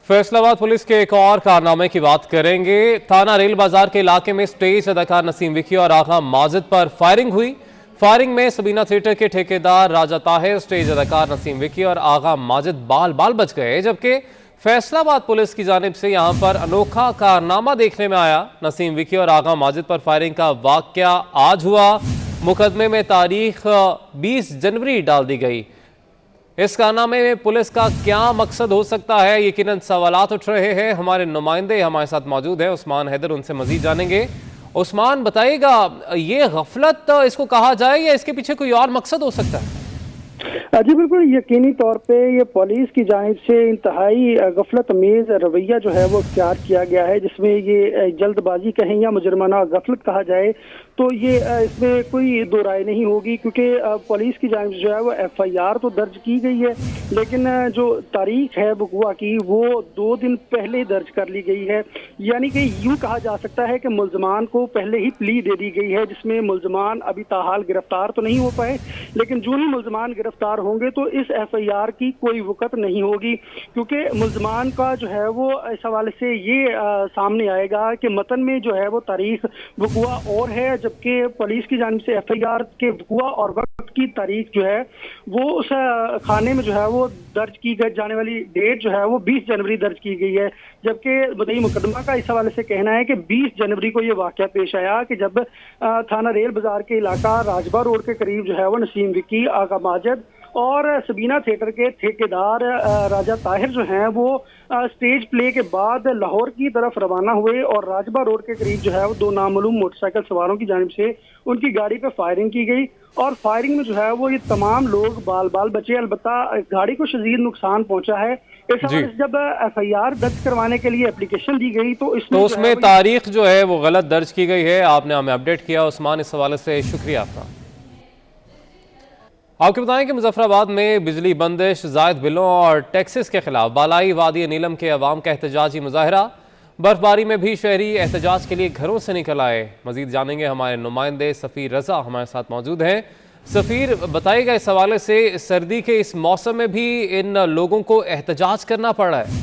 Faisalabad police के एक और कारनामे की बात करेंगे। थाना रेल बाजार के इलाके में स्टेज अदाकार नसीम विकी और आगा माजिद पर फायरिंग हुई। फायरिंग में सबीना थिएटर के ठेकेदार राजा ताहिर, स्टेज अदाकार नसीम विकी और आगा माजिद बाल बाल बच गए, जबकि फैसलाबाद पुलिस की जानिब से यहां पर अनोखा कारनामा देखने में आया। नसीम विकी और आगा माजिद पर फायरिंग का वाकया आज हुआ। मुकदमे में तारीख 20 जनवरी डाल दी गई। इस कारनामे में पुलिस का क्या मकसद हो सकता है, यकीनन सवालात उठ रहे हैं। हमारे नुमाइंदे हमारे साथ मौजूद हैं, उस्मान हैदर, उनसे मजीद जानेंगे। उस्मान, बताइएगा, ये गफलत इसको कहा जाए या इसके पीछे कोई और मकसद हो सकता है? जी बिल्कुल, यकीनी तौर पे ये पुलिस की जानिब से इंतहाई गफलत अमेज रवैया जो है वो इख्तियार किया गया है, जिसमें ये जल्दबाजी कहें या मुजरमाना गफलत कहा जाए तो ये इसमें कोई दो राय नहीं होगी, क्योंकि पुलिस की जानिब जो है वो FIR तो दर्ज की गई है, लेकिन जो तारीख है वक़ुआ की वो 2 दिन पहले दर्ज कर ली गई है। यानी कि यूँ कहा जा सकता है कि मुल्ज़मान को पहले ही प्ली दे दी गई है, जिसमें मुल्ज़मान अभी ताहाल गिरफ्तार तो नहीं हो पाए, लेकिन जो ही मुल्ज़मान गिरफ्तार होंगे तो इस FIR की कोई वक़्त नहीं होगी, क्योंकि मुल्ज़मान का जो है वो इस हवाले से ये सामने आएगा कि मतन में जो है वो तारीख वक़ुआ और है, जबकि पुलिस की जानिब से FIR के वक़ुआ और वक्त की तारीख जो है वो उस खाने में जो है वो दर्ज की जाने वाली डेट जो है वो 20 जनवरी दर्ज की गई है। जबकि बदई मुकदमा का इस हवाले से कहना है कि 20 जनवरी को ये वाक़या पेश आया कि जब थाना रेल बाजार के इलाका राजबा रोड के करीब जो है वो नसीम विकी, आगा माजिद और सबीना थिएटर के ठेकेदार राजा ताहिर जो हैं वो स्टेज प्ले के बाद लाहौर की तरफ रवाना हुए और राजबा रोड के करीब जो है वो 2 नामालूम मोटरसाइकिल सवारों की जानिब से उनकी गाड़ी पे फायरिंग की गई और फायरिंग में जो है वो ये तमाम लोग बाल बाल बचे। अलबत्ता गाड़ी को शदीद नुकसान पहुंचा है। इस हवाले से जब FIR दर्ज करवाने के लिए एप्लीकेशन दी गई तो उसमें तारीख जो है वो गलत दर्ज की गई है। आपने हमें अपडेट किया उस्मान, इस हवाले से शुक्रिया आपका। आपको बताएं कि मुजफ्फराबाद में बिजली बंदिश, जायद बिलों और टैक्सेस के खिलाफ बालाई वादी नीलम के अवाम का एहतजाजी मुजाहरा। बर्फबारी में भी शहरी एहतजाज के लिए घरों से निकल आए। मजीद जानेंगे, हमारे नुमाइंदे सफ़ीर रजा हमारे साथ मौजूद हैं। सफ़ीर, बताइएगा, इस हवाले से सर्दी के इस मौसम में भी इन लोगों को एहतजाज करना पड़ रहा है?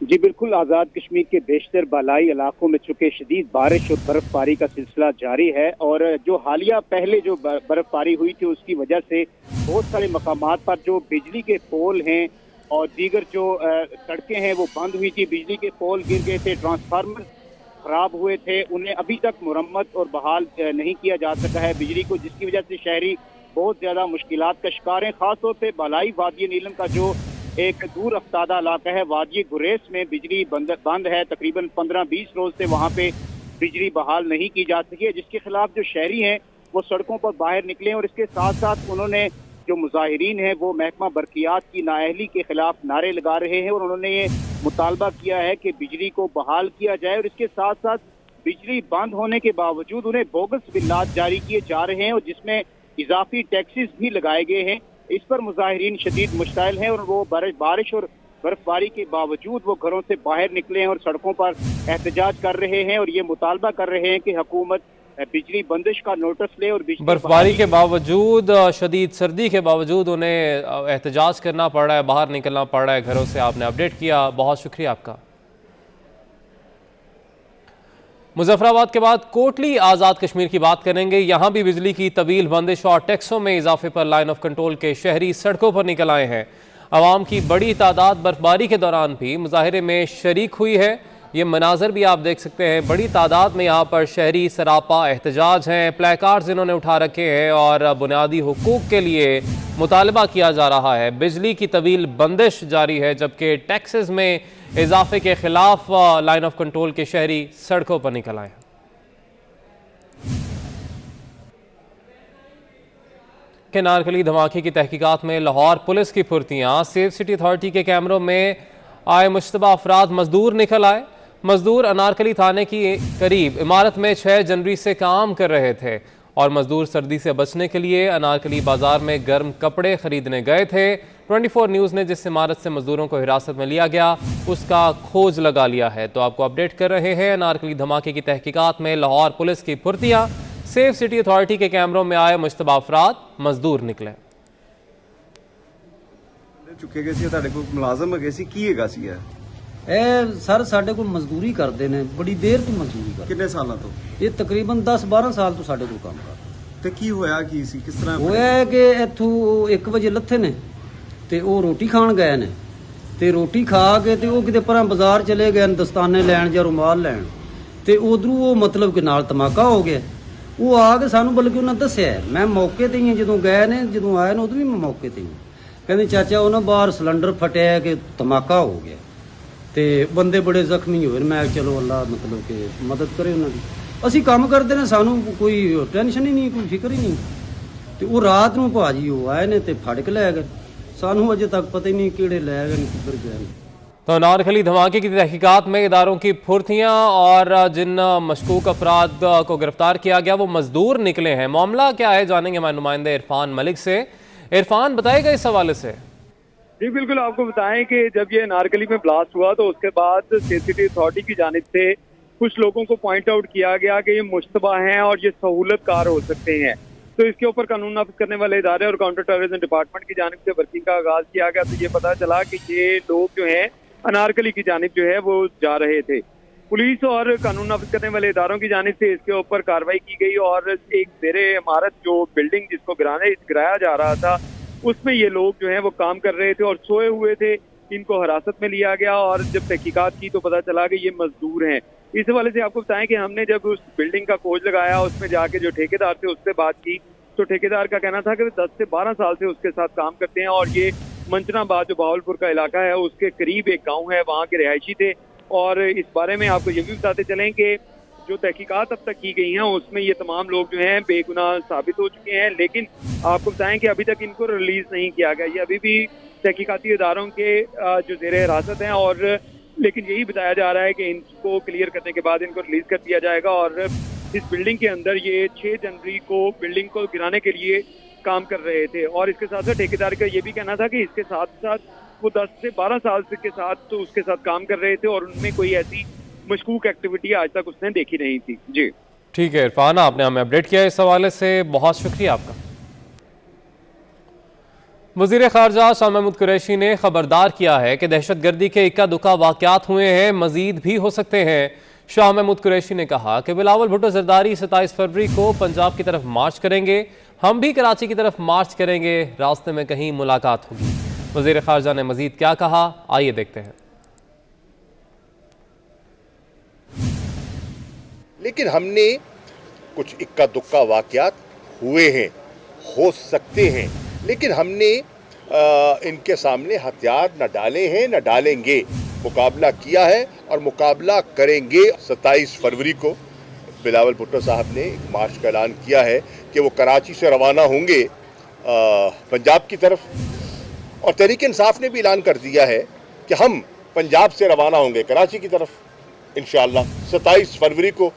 जी बिल्कुल, आज़ाद कश्मीर के बेशतर बालाई इलाकों में चूंकि शदीद बारिश और बर्फबारी का सिलसिला जारी है और जो हालिया पहले जो बर्फबारी हुई थी उसकी वजह से बहुत सारे मकामात पर जो बिजली के पोल हैं और दीगर जो सड़कें हैं वो बंद हुई थी। बिजली के पोल गिर गए थे, ट्रांसफार्मर खराब हुए थे, उन्हें अभी तक मुरम्मत और बहाल नहीं किया जा सका है बिजली को, जिसकी वजह से शहरी बहुत ज्यादा मुश्किलात का शिकार हैं। खासतौर पर बालाई वादी नीलम का जो एक दूर अफ्तादा इलाका है, वादी गुरेस में बिजली बंद है। तकरीबन 15-20 रोज से वहाँ पे बिजली बहाल नहीं की जा सकी है, जिसके खिलाफ जो शहरी हैं वो सड़कों पर बाहर निकले और इसके साथ साथ उन्होंने जो मुजाहिरीन हैं वो महकमा बरकियात की नाअहली के खिलाफ नारे लगा रहे हैं और उन्होंने ये मुतालबा किया है कि बिजली को बहाल किया जाए और इसके साथ साथ बिजली बंद होने के बावजूद उन्हें बोगस बिल्लात जारी किए जा रहे हैं और जिसमें इजाफी टैक्सेस भी लगाए गए हैं। इस पर मुजाहिरीन शदीद मुश्ताइल हैं और वो बारिश और बर्फबारी के बावजूद वो घरों से बाहर निकले हैं और सड़कों पर एहतजाज कर रहे हैं और ये मुतालबा कर रहे हैं कि हुकूमत बिजली बंदिश का नोटिस ले और बर्फबारी के बावजूद, शदीद सर्दी के बावजूद उन्हें एहतजाज करना पड़ रहा है, बाहर निकलना पड़ रहा है घरों से। आपने अपडेट किया, बहुत शुक्रिया आपका। मुजफ्फराबाद के बाद कोटली आज़ाद कश्मीर की बात करेंगे। यहाँ भी बिजली की तवील बंदिश और टैक्सों में इजाफे पर लाइन ऑफ कंट्रोल के शहरी सड़कों पर निकल आए हैं। आवाम की बड़ी तादाद बर्फबारी के दौरान भी मुजाहरे में शरीक हुई है। ये मनाजर भी आप देख सकते हैं, बड़ी तादाद में यहाँ पर शहरी सरापा एहतजाज हैं, प्लेकार्ड्स इन्होंने उठा रखे हैं और बुनियादी हुकूक के लिए मुतालबा किया जा रहा है। बिजली की तवील बंदिश जारी है, जबकि टैक्सेस में इजाफे के खिलाफ लाइन ऑफ कंट्रोल के शहरी सड़कों पर निकल आए। के नारकली धमाके की तहकीकात में लाहौर पुलिस की फुर्तियां। सेफ सिटी अथॉरिटी के कैमरों में आए मुश्तबा अफराद मजदूर निकल आए। मजदूर अनारकली थाने की करीब इमारत में 6 जनवरी से काम कर रहे थे और मजदूर सर्दी से बचने के लिए अनारकली बाजार में गर्म कपड़े खरीदने गए थे। 24 न्यूज़ ने जिस इमारत से मजदूरों को हिरासत में लिया गया उसका खोज लगा लिया है, तो आपको अपडेट कर रहे हैं। अनारकली धमाके की तहकीकात में लाहौर पुलिस की फुर्तियां। सेफ सिटी अथॉरिटी के कैमरों में आए मुश्तबा अफराद मजदूर निकले। ਚੁੱਕੇ ਗਏ ਸੀ, ਤੁਹਾਡੇ ਕੋਲ ਮੁਲਾਜ਼ਮ ਹੈਗੇ ਸੀ, ਕੀ ਹੈਗਾ ਸੀ ਇਹ ਸਰ ਸਾਡੇ ਕੋਲ ਮਜ਼ਦੂਰੀ ਕਰਦੇ ਨੇ, ਬੜੀ ਦੇਰ ਤੋਂ ਮਜ਼ਦੂਰੀ ਕਰਦੇ। ਕਿੰਨੇ ਸਾਲਾਂ ਤੋਂ? ਇਹ ਤਕਰੀਬਨ 10-12 ਸਾਲ ਤੋਂ ਸਾਡੇ ਕੋਲ ਕੰਮ ਕਰਦੇ। ਤੇ ਕੀ ਹੋਇਆ ਕੀ ਸੀ, ਕਿਸ ਤਰ੍ਹਾਂ ਹੋਇਆ ਕਿ ਇੱਥੋਂ 1 ਵਜੇ ਲੱਥੇ ਨੇ ਤੇ ਉਹ ਰੋਟੀ ਖਾਣ ਗਏ ਨੇ, ਤੇ ਰੋਟੀ ਖਾ ਕੇ ਤੇ ਉਹ ਕਿਤੇ ਪਰਾਂ ਬਾਜ਼ਾਰ ਚਲੇ ਗਏ ਨੇ ਦਸਤਾਨੇ ਲੈਣ ਜਾਂ ਰੁਮਾਲ ਲੈਣ, ਤੇ ਉਧਰੋਂ ਉਹ ਮਤਲਬ ਕਿ ਨਾਲ ਧਮਾਕਾ ਹੋ ਗਿਆ। ਉਹ ਆ ਕੇ ਸਾਨੂੰ ਬਲਕਿ ਉਹਨਾਂ ਦੱਸਿਆ, ਮੈਂ ਮੌਕੇ ਤੇ ਹੀ ਜਦੋਂ ਗਏ ਨੇ, ਜਦੋਂ ਆਏ ਨੇ ਉਦੋਂ ਵੀ ਮੈਂ ਮੌਕੇ ਤੇ ਹੀ। ਕਹਿੰਦੇ ਚਾਚਾ ਉਹ ਨਾ ਬਾਹਰ ਸਿਲੰਡਰ ਫਟਿਆ ਕਿ ਧਮਾਕਾ ਹੋ ਗਿਆ ਤੇ ਬੰਦੇ ਬੜੇ ਜ਼ਖਮੀ ਹੋਏ। ਮੈਂ ਚਲੋ ਅੱਲਾ ਮਤਲਬ ਕਿ ਮਦਦ ਕਰੇ ਉਹਨਾਂ ਦੀ। ਅਸੀਂ ਕੰਮ ਕਰਦੇ ਨੇ, ਸਾਨੂੰ ਕੋਈ ਟੈਨਸ਼ਨ ਹੀ ਨਹੀਂ, ਕੋਈ ਫਿਕਰ ਹੀ ਨਹੀਂ। ਤੇ ਉਹ ਰਾਤ ਨੂੰ ਭਾਜੀ ਉਹ ਆਏ ਨੇ ਤੇ ਫੜ ਕੇ ਲੈ ਗਏ। ਸਾਨੂੰ ਅਜੇ तक पता ही नहीं किहड़े ले गए किधर गए। तो नारखली धमाके की तहकीकात में इदारों की फुर्तियां और जिन मशकूक अफराद को गिरफ्तार किया गया वो मजदूर निकले हैं। मामला क्या है जानेंगे हमारे नुमाइंदे इरफान मलिक से। इरफान बताएगा इस हवाले से। जी बिल्कुल, आपको बताएं कि जब ये नारकली में ब्लास्ट हुआ तो उसके बाद सीसीटीवी अथॉरिटी की जानिब से कुछ लोगों को पॉइंट आउट किया गया कि ये मुश्तबा हैं और ये सहूलतकार हो सकते हैं। तो इसके ऊपर कानून नाफिज करने वाले इदारे और काउंटर टेररिज्म डिपार्टमेंट की जानिब से वर्किंग का आगाज किया गया। तो ये पता चला कि ये लोग जो हैं अनारकली की जानिब जो है वो जा रहे थे। पुलिस और कानून नाफिज करने वाले इदारों की जानिब से इसके ऊपर कार्रवाई की गई और एक ज़ेरे इमारत जो बिल्डिंग जिसको गिराया जा रहा था उसमें ये लोग जो है वो काम कर रहे थे और सोए हुए थे। इनको हिरासत में लिया गया और जब तहकीकात की तो पता चला कि ये मजदूर हैं। इस हवाले से आपको बताएं कि हमने जब उस बिल्डिंग का खोज लगाया, उसमें जाके जो ठेकेदार थे उससे बात की तो ठेकेदार का कहना था कि वे 10 से 12 साल से उसके साथ काम करते हैं और ये मंचनाबाद जो बहावलपुर का इलाका है उसके करीब एक गांव है, वहाँ के रिहायशी थे। और इस बारे में आपको ये भी बताते चलें कि जो तहकीकात अब तक की गई हैं उसमें ये तमाम लोग जो हैं बेगुनाह साबित हो चुके हैं, लेकिन आपको बताएं कि अभी तक इनको रिलीज नहीं किया गया। ये अभी भी तहकीकाती इदारों के जो ज़ेरे हिरासत हैं और लेकिन यही बताया जा रहा है कि इनको क्लियर करने के बाद इनको रिलीज कर दिया जाएगा। और इस बिल्डिंग के अंदर ये 6 जनवरी को बिल्डिंग को गिराने के लिए काम कर रहे थे और इसके साथ साथ ठेकेदार का ये भी कहना था कि इसके साथ साथ वो 10 से 12 साल के साथ तो उसके साथ काम कर रहे थे और उनमें कोई ऐसी मशकूक एक्टिविटी आज तक उसने देखी नहीं थी। जी ठीक है इरफान, आपने हमें अपडेट किया इस हवाले से, बहुत शुक्रिया आपका। वज़ीर ख़ारजा शाह महमूद कुरैशी ने खबरदार किया है कि दहशतगर्दी के इक्का दुक्का वाक़यात हुए हैं, मजीद भी हो सकते हैं। शाह महमूद कुरैशी ने कहा कि बिलावल भुट्टो जरदारी 27 फरवरी को पंजाब की तरफ मार्च करेंगे, हम भी कराची की तरफ मार्च करेंगे, रास्ते में कहीं मुलाकात होगी। वज़ीर ख़ारजा ने मजीद क्या कहा, आइए देखते हैं। लेकिन हमने कुछ इक्का दुक्का वाक़यात हुए हैं, हो सकते हैं, लेकिन हमने इनके सामने हथियार न डाले हैं न डालेंगे। मुकाबला किया है और मुकाबला करेंगे। 27 फरवरी को बिलावल भुट्टो साहब ने एक मार्च का ऐलान किया है कि वो कराची से रवाना होंगे पंजाब की तरफ, और तहरीक इंसाफ ने भी ऐलान कर दिया है कि हम पंजाब से रवाना होंगे कराची की तरफ इंशाअल्लाह। 27 फरवरी को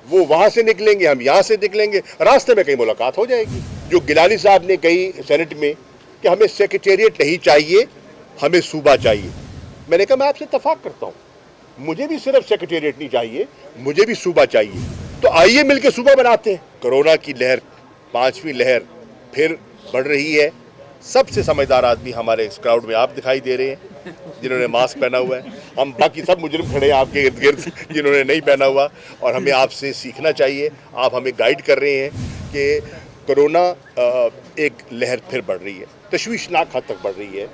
वो वहाँ से निकलेंगे, हम यहाँ से निकलेंगे, रास्ते में कहीं मुलाकात हो जाएगी। जो गिलानी साहब ने कही सेनेट में कि हमें सेक्रेटेरिएट नहीं चाहिए, हमें सूबा चाहिए, मैंने कहा मैं आपसे इत्तफाक करता हूँ, मुझे भी सिर्फ सेक्रेटेरिएट नहीं चाहिए, मुझे भी सूबा चाहिए। तो आइए मिलकर सूबा बनाते हैं। कोरोना की लहर, 5वीं लहर फिर बढ़ रही है। सबसे समझदार आदमी हमारे इस क्राउड में आप दिखाई दे रहे हैं जिन्होंने मास्क पहना हुआ है। हम बाकी सब मुजरिम खड़े हैं आपके इर्द गिर्द जिन्होंने नहीं पहना हुआ, और हमें आपसे सीखना चाहिए। आप हमें गाइड कर रहे हैं कि कोरोना एक लहर फिर बढ़ रही है, तशवीशनाक हद तक बढ़ रही है।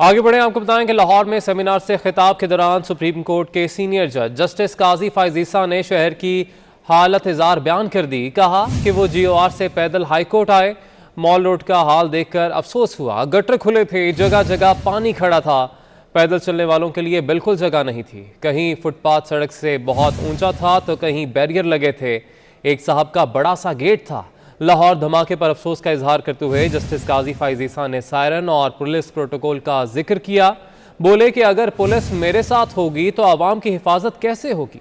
आगे बढ़े, आपको बताएं कि लाहौर में सेमिनार से खिताब के दौरान सुप्रीम कोर्ट के सीनियर जज जस्टिस काजी फायज ईसा ने शहर की हालत इज़ार बयान कर दी। कहा कि वो GOR से पैदल हाईकोर्ट आए, मॉल रोड का हाल देखकर अफसोस हुआ। गटर खुले थे, जगह जगह पानी खड़ा था, पैदल चलने वालों के लिए बिल्कुल जगह नहीं थी। कहीं फुटपाथ सड़क से बहुत ऊंचा था तो कहीं बैरियर लगे थे। एक साहब का बड़ा सा गेट था। लाहौर धमाके पर अफसोस का इजहार करते हुए जस्टिस काजी फायज ईसा ने सायरन और पुलिस प्रोटोकॉल का जिक्र किया। बोले कि अगर पुलिस मेरे साथ होगी तो आवाम की हिफाजत कैसे होगी।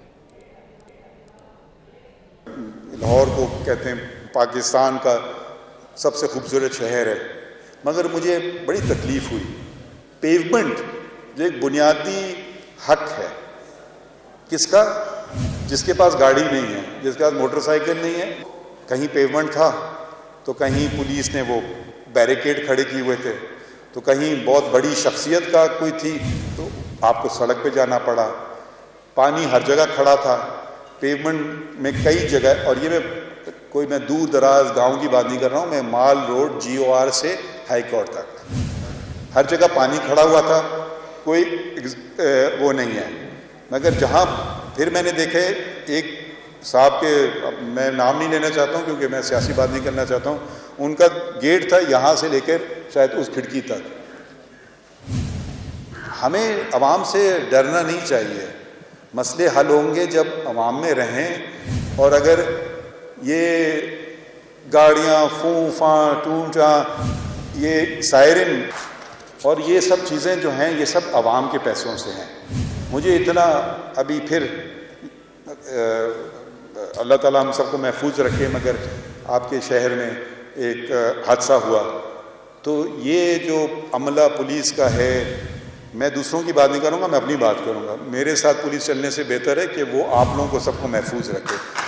लाहौर को कहते हैं पाकिस्तान का सबसे खूबसूरत शहर है, मगर मुझे बड़ी तकलीफ हुई। पेवमेंट जो एक बुनियादी हक है, किसका? जिसके पास गाड़ी नहीं है, जिसके पास मोटरसाइकिल नहीं है। कहीं पेवमेंट था तो कहीं पुलिस ने वो बैरिकेड खड़े किए हुए थे, तो कहीं बहुत बड़ी शख्सियत का कोई थी तो आपको सड़क पे जाना पड़ा। पानी हर जगह खड़ा था, पेवमेंट में कई जगह, और ये मैं दूर दराज गांव की बात नहीं कर रहा हूँ, मैं माल रोड GOR से हाई कोर्ट तक हर जगह पानी खड़ा हुआ था, कोई वो नहीं है। मगर जहाँ फिर मैंने देखे एक साहब के, मैं नाम नहीं लेना चाहता हूँ क्योंकि मैं सियासी बात नहीं करना चाहता हूँ, उनका गेट था यहाँ से लेकर शायद उस खिड़की तक। हमें आवाम से डरना नहीं चाहिए, मसले हल होंगे जब आवाम में रहें। और अगर ये गाड़ियाँ फूं फां टूं टा, ये सायरन और ये सब चीज़ें जो हैं, ये सब आवाम के पैसों से हैं। मुझे इतना अभी फिर अल्लाह ताला हम सबको महफूज रखे, मगर आपके शहर में एक हादसा हुआ, तो ये जो अमला पुलिस का है, मैं दूसरों की बात नहीं करूँगा, मैं अपनी बात करूँगा। मेरे साथ पुलिस चलने से बेहतर है कि वो आप लोगों को सबको महफूज रखे।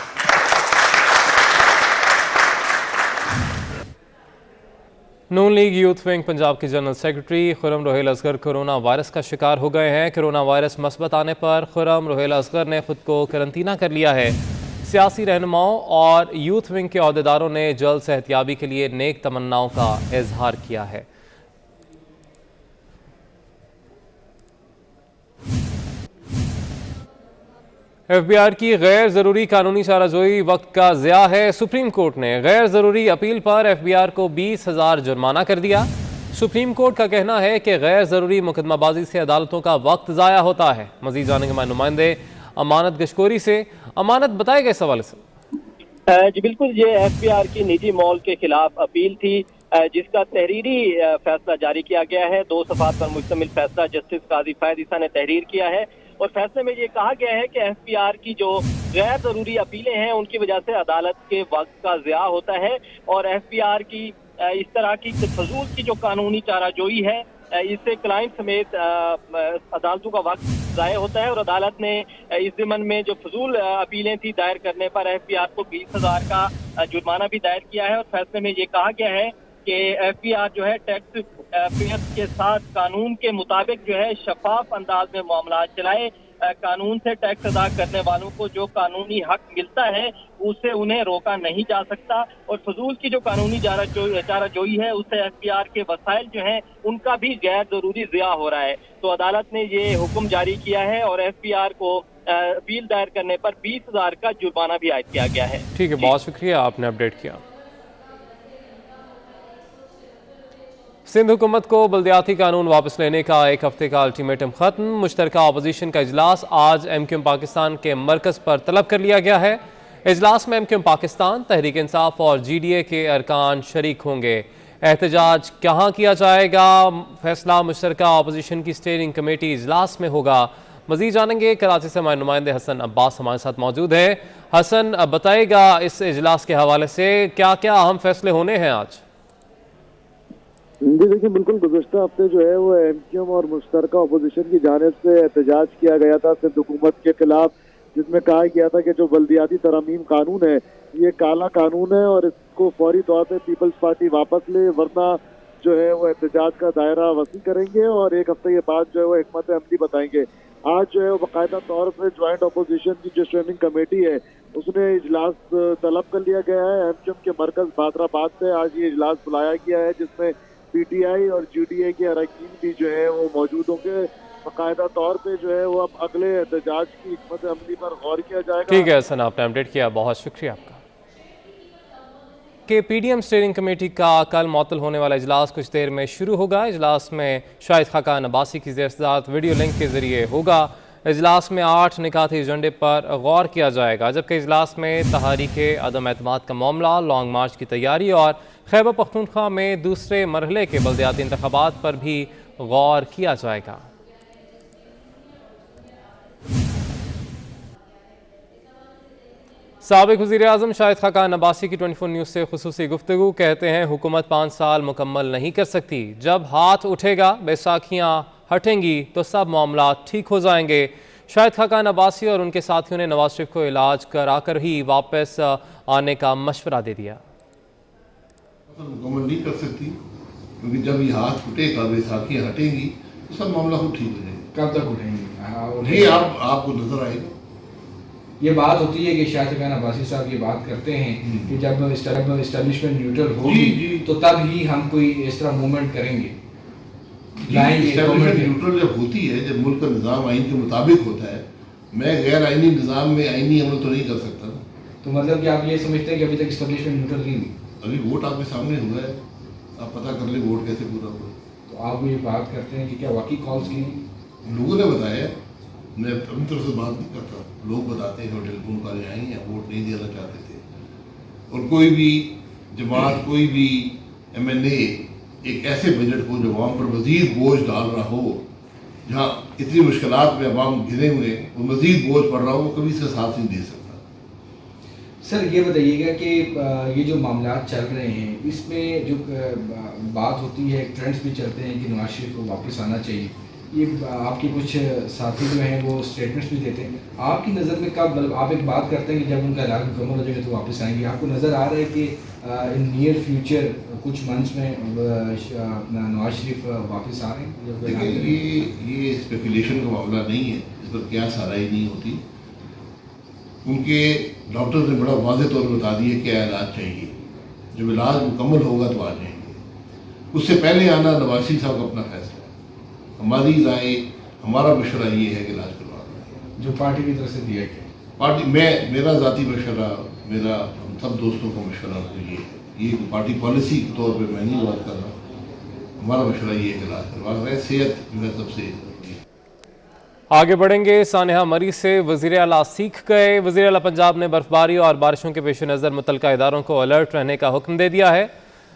Noon league youth wing Punjab के general secretary Khurram Rohail Asghar corona virus का शिकार हो गए हैं। कोरोना वायरस मस्बत आने पर खुर्रम रोहेल असगर ने खुद को करंतना कर लिया है। सियासी रहनुमाओं और यूथ विंग के अहदेदारों ने जल्द सेहतियाबी के लिए नेक तमन्नाओं का इजहार किया है। FBI की गैर ज़रूरी कानूनी चाराजोई वक्त का ज़िया है। सुप्रीम कोर्ट ने गैर ज़रूरी अपील पर FBI को 20,000 जुर्माना कर दिया। सुप्रीम कोर्ट का कहना है कि गैर ज़रूरी मुकदमाबाजी से अदालतों का वक्त ज़ाया होता है। मज़ीद जानेंगे नुमाइंदे अमानत गशकोरी से। अमानत, बताएगा इस हवाले से। जी बिल्कुल, ये FBI की निजी मॉल के खिलाफ अपील थी, जिसका तहरीरी फैसला जारी किया गया है। 2 सफ़ात पर मुश्तमिल फैसला जस्टिस काजी फैद ईसा ने तहरीर किया है और फैसले में ये कहा गया है कि FBI की जो गैर जरूरी अपीलें हैं उनकी वजह से अदालत के वक्त का ज़िया होता है और FBI की इस तरह की फजूल की जो कानूनी चाराजोई है इससे क्लाइंट समेत अदालतों का वक्त ज़ाया होता है। और अदालत ने इस ज़िमन में जो फजूल अपीलें थी दायर करने पर FBI को 20,000 का जुर्माना भी दायर किया है। और फैसले में ये कहा गया है कि FBI जो है टैक्स पेयर्स के साथ कानून के मुताबिक जो है शफाफ अंदाज में मामला चलाए। कानून से टैक्स अदा करने वालों को जो कानूनी हक मिलता है उससे उन्हें रोका नहीं जा सकता। और फजूल की जो कानूनी चाराजोई है उससे FBI के वसाइल जो हैं उनका भी गैर जरूरी ज़िया हो रहा है। तो अदालत ने ये हुक्म जारी किया है और FBI को अपील दायर करने पर 20,000 का जुर्माना भी आयद किया गया है। ठीक है, बहुत शुक्रिया, आपने अपडेट किया। सिंध हुकूमत को बल्दियाती कानून वापस लेने का 1 हफ्ते का अल्टीमेटम खत्म। मुश्तरका अपोजिशन का इजलास आज MQM पाकिस्तान के मरकज़ पर तलब कर लिया गया है। इजलास में MQM पाकिस्तान, तहरीक इंसाफ और GDA के अरकान शरीक होंगे। एहतजाज कहाँ किया जाएगा, फैसला मुश्तरका अपोजिशन की स्टीयरिंग कमेटी इजलास में होगा। मजीद जानेंगे, कराची से हमारे नुमाइंदे हसन अब्बास हमारे साथ मौजूद हैं। हसन, बताएगा इस इजलास के हवाले से क्या क्या अहम फैसले होने हैं आज? जी देखिए, बिल्कुल गुज़श्ता हफ्ते जो है वो MQM और मुश्तरका अपोजिशन की जानिब से एहतजाज किया गया था सिंध हुकूमत के खिलाफ, जिसमें कहा गया था कि जो बल्दियाती तरमीम कानून है ये काला कानून है और इसको फौरी तौर पे पीपल्स पार्टी वापस ले, वरना जो है वो एहतजाज का दायरा वसी करेंगे और 1 हफ्ते के बाद जो है वो हिकमत अमली बताएंगे। आज जो है वो बाकायदा तौर पर ज्वाइंट अपोजिशन की जो स्टैंडिंग कमेटी है उसने इजलास तलब कर लिया गया है। MQM के मरकज़ बादराबाद से आज ये इजलास बुलाया गया है, जिसमें PTI और GDA के अरकान भी जो है वो मौजूद होंगे। बाकायदा तौर पे जो है वो अब अगले एहतजाज की हिकमत अमली पर गौर किया जाएगा। ठीक है हसन, आपने अपडेट किया, बहुत शुक्रिया आपका। के PDM स्टीयरिंग कमेटी का कल मुअत्तल होने वाला इजलास कुछ देर में शुरू होगा। इजलास में शाहिद खाकान अब्बासी की ज़ेर-ए-सदारत वीडियो लिंक के जरिए होगा। इजलास में 8 निकाती एजेंडे पर गौर किया जाएगा, जबकि इजलास में तहरीक अदम एतमाद का मामला, लॉन्ग मार्च की तैयारी और खैबर पख्तूनख्वा में दूसरे मरहले के बल्दियाती इंतखाबात पर भी गौर किया जाएगा। साबिक वज़ीर-ए-आज़म शाहिद खाकान अब्बासी की 24 न्यूज़ से खुसूसी गुफ्तगू। कहते हैं हुकूमत 5 साल मुकम्मल नहीं कर सकती, जब हाथ उठेगा, बैसाखियाँ हटेंगी तो सब मामला ठीक हो जाएंगे। शाहिद खाकान अब्बासी और उनके साथियों ने नवाज शरीफ को इलाज कराकर ही वापस आने का मशवरा दे दिया। मुकम्मल नहीं कर सकती, क्योंकि जब ये हाथ फूटेगा, बैसाखियाँ हटेंगी तो सब मामला खुद ठीक हो जाएगा। कब तक उठेंगे? ये आपको नजर आएगा। ये बात होती है कि शायद खान अब्बासी साहब ये बात करते हैं कि जब एस्टेब्लिशमेंट न्यूट्रल होगी तो तब ही हम कोई इस तरह मूवमेंट करेंगे। न्यूट्रल जब होती है, जब मुल्क का निज़ाम आइन के मुताबिक होता है, मैं गैर आइनी निज़ाम में आइनी अमल तो नहीं कर सकता ना। तो मतलब कि आप ये समझते हैं कि अभी तक एस्टेब्लिशमेंट न्यूट्रल नहीं हुई? अभी वोट आपके सामने हुआ है, आप पता कर ले वोट कैसे पूरा हुआ। तो आप ये बात करते हैं कि क्या वाकई कॉल्स की? लोगों ने बताया, मैं अपनी तरफ से बात नहीं करता, लोग बताते हैं टेलीफोन कॉल आई हैं, वोट नहीं देना चाहते थे। और कोई भी जमात, कोई भी MNA एक ऐसे बजट को जो अवाम पर मजीद बोझ डाल रहा हो, जहाँ इतनी मुश्किलात में अवाम घिरे हुए वो मजीद बोझ पड़ रहा हो, वो कभी इसका साथ नहीं दे सकता। सर ये बताइएगा कि ये जो मामला चल रहे हैं इसमें जो बात होती है, ट्रेंड्स भी चलते हैं कि नवाज शरीफ को वापस आना चाहिए, ये आपके कुछ साथी जो हैं वो स्टेटमेंट्स भी देते हैं। आपकी नज़र में कब, मतलब आप एक बात करते हैं कि जब उनका इलाज मुकम्मल हो जाएगा तो वापस आएंगे, आपको नज़र आ रहा है कि इन नियर फ्यूचर कुछ मंथ्स में नवाज शरीफ वापस आ रहे हैं? देखिए ये स्पेकुलेशन का मामला नहीं है, इस पर क्या साराई नहीं होती। उनके डॉक्टर ने बड़ा वाज़ेह तौर पर बता दिया क्या इलाज चाहिए, जब इलाज मुकम्मल होगा तो आ जाएंगे। उससे पहले आना नवाज शरीफ साहब का अपना फैसला है। हमारी राय, हमारा मशवरा ये है कि इलाज करवाना जो पार्टी की तरफ से दिया गया। पार्टी मेरा ज़ाती मशवरा, मेरा हम सब दोस्तों का मशवरा तो ये पार्टी पॉलिसी के तौर पर मैं नहीं बात कर रहा। हमारा मशवरा ये है कि इलाज करवा रहे, सेहत जो है सबसे। आगे बढ़ेंगे। सानेहा मरी से वज़ीर आला सीख गए। वज़ीर आला पंजाब ने बर्फबारी और बारिशों के पेश नज़र मुतल्लिका इदारों को अलर्ट रहने का हुक्म दे दिया है।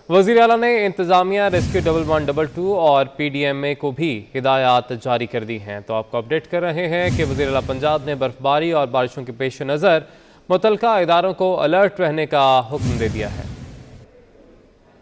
वज़ीर आला ने इंतज़ामिया, रेस्क्यू 1122 और PDMA को भी हिदायत जारी कर दी हैं। तो आपको अपडेट कर रहे हैं कि वज़ीर आला पंजाब ने बर्फबारी और बारिशों के पेश नज़र मुतल्लिका इदारों को अलर्ट रहने का हुक्म दे दिया है।